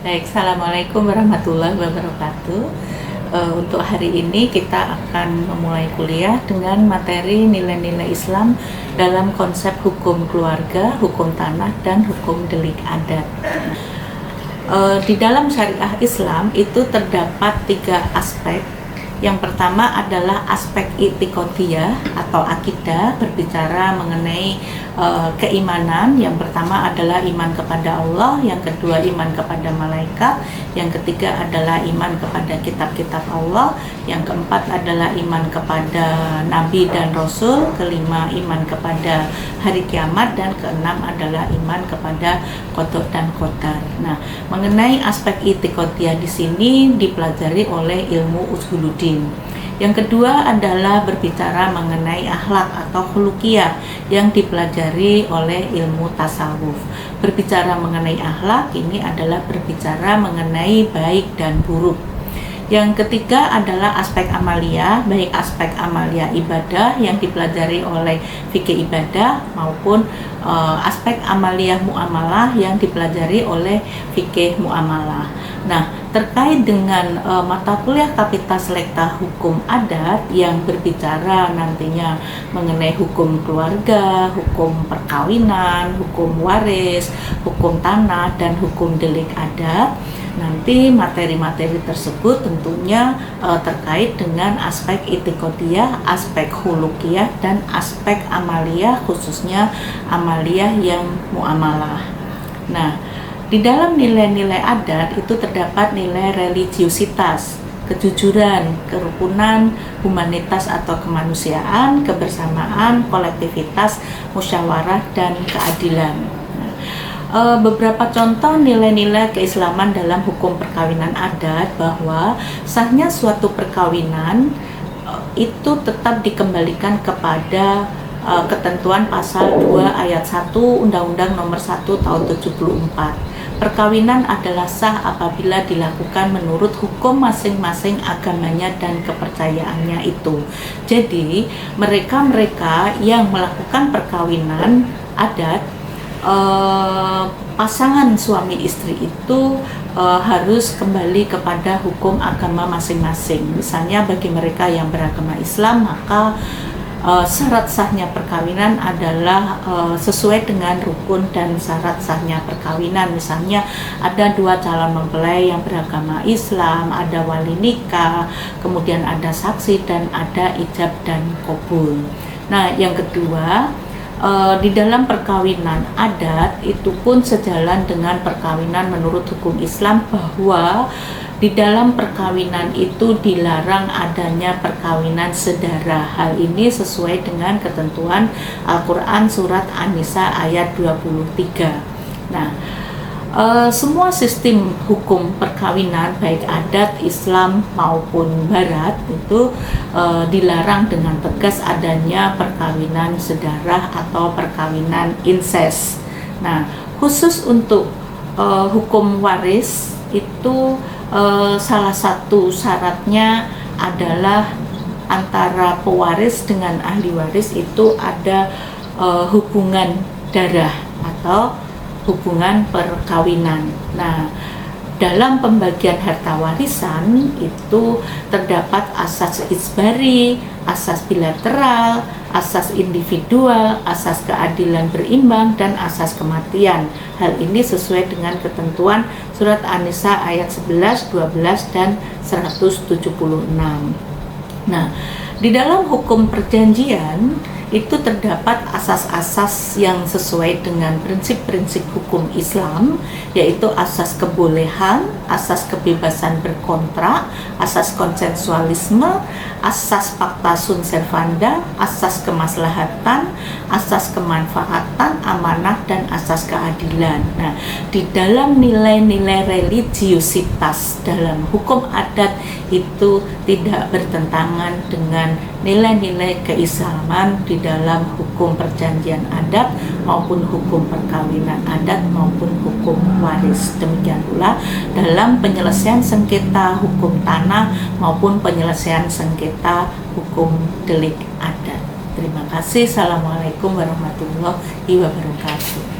Baik, Assalamualaikum warahmatullahi wabarakatuh. Untuk hari ini kita akan memulai kuliah dengan materi nilai-nilai Islam dalam konsep hukum keluarga, hukum tanah, dan hukum delik adat. Di dalam syariah Islam itu terdapat 3 aspek. Yang pertama adalah aspek i'tiqadiyah atau akidah, berbicara mengenai keimanan. Yang pertama adalah iman kepada Allah, yang kedua iman kepada malaikat, yang ketiga adalah iman kepada kitab-kitab Allah, yang keempat adalah iman kepada nabi dan rasul, kelima iman kepada hari kiamat, dan keenam adalah iman kepada qada dan qadar. Nah, mengenai aspek i'tiqadiyah di sini dipelajari oleh ilmu usuluddin. Yang kedua adalah berbicara mengenai akhlak atau khuluqiyah yang dipelajari oleh ilmu tasawuf. Berbicara mengenai akhlak ini adalah berbicara mengenai baik dan buruk. Yang ketiga adalah aspek amaliyah, baik aspek amaliyah ibadah yang dipelajari oleh fikih ibadah maupun aspek amaliyah muamalah yang dipelajari oleh fikih muamalah. Nah, terkait dengan mata kuliah Kapita Selekta Hukum Adat yang berbicara nantinya mengenai hukum keluarga, hukum perkawinan, hukum waris, hukum tanah, dan hukum delik adat, nanti materi-materi tersebut tentunya terkait dengan aspek i'tiqadiyah, aspek khuluqiyah, dan aspek amaliyah, khususnya amaliyah yang muamalah. Nah, di dalam nilai-nilai adat itu terdapat nilai religiusitas, kejujuran, kerukunan, humanitas atau kemanusiaan, kebersamaan, kolektivitas, musyawarah, dan keadilan. Beberapa contoh nilai-nilai keislaman dalam hukum perkawinan adat bahwa sahnya suatu perkawinan itu tetap dikembalikan kepada ketentuan pasal 2 ayat 1 Undang-Undang Nomor 1 Tahun 74. Perkawinan adalah sah apabila dilakukan menurut hukum masing-masing agamanya dan kepercayaannya itu. Jadi, mereka-mereka yang melakukan perkawinan adat, pasangan suami istri itu harus kembali kepada hukum agama masing-masing. Misalnya bagi mereka yang beragama Islam, maka syarat sahnya perkawinan adalah sesuai dengan rukun dan syarat sahnya perkawinan. Misalnya ada 2 calon mempelai yang beragama Islam, ada wali nikah, kemudian ada saksi, dan ada ijab dan qabul. Nah, yang kedua, di dalam perkawinan adat itu pun sejalan dengan perkawinan menurut hukum Islam bahwa di dalam perkawinan itu dilarang adanya perkawinan sedara. Hal ini sesuai dengan ketentuan Al-Quran Surat An-Nisa ayat 23. Nah, semua sistem hukum perkawinan baik adat Islam maupun Barat itu dilarang dengan tegas adanya perkawinan sedarah atau perkawinan incest. Nah, khusus untuk hukum waris itu salah satu syaratnya adalah antara pewaris dengan ahli waris itu ada hubungan darah atau hubungan perkawinan. Nah, dalam pembagian harta warisan itu terdapat asas ijbari, asas bilateral, asas individual, asas keadilan berimbang, dan asas kematian. Hal ini sesuai dengan ketentuan Surat An-Nisa ayat 11, 12, dan 176. Nah, di dalam hukum perjanjian itu terdapat asas-asas yang sesuai dengan prinsip-prinsip hukum Islam, yaitu asas kebolehan, asas kebebasan berkontrak, asas konsensualisme, asas pacta sunt servanda, asas kemaslahatan, asas kemanfaatan, amanah, dan asas keadilan. Nah, di dalam nilai-nilai religiusitas dalam hukum adat itu tidak bertentangan dengan nilai-nilai keislaman di dalam hukum perjanjian adat maupun hukum perkawinan adat maupun hukum waris. Demikian pula dalam penyelesaian sengketa hukum tanah maupun penyelesaian sengketa hukum delik adat. Terima kasih. Assalamualaikum warahmatullahi wabarakatuh.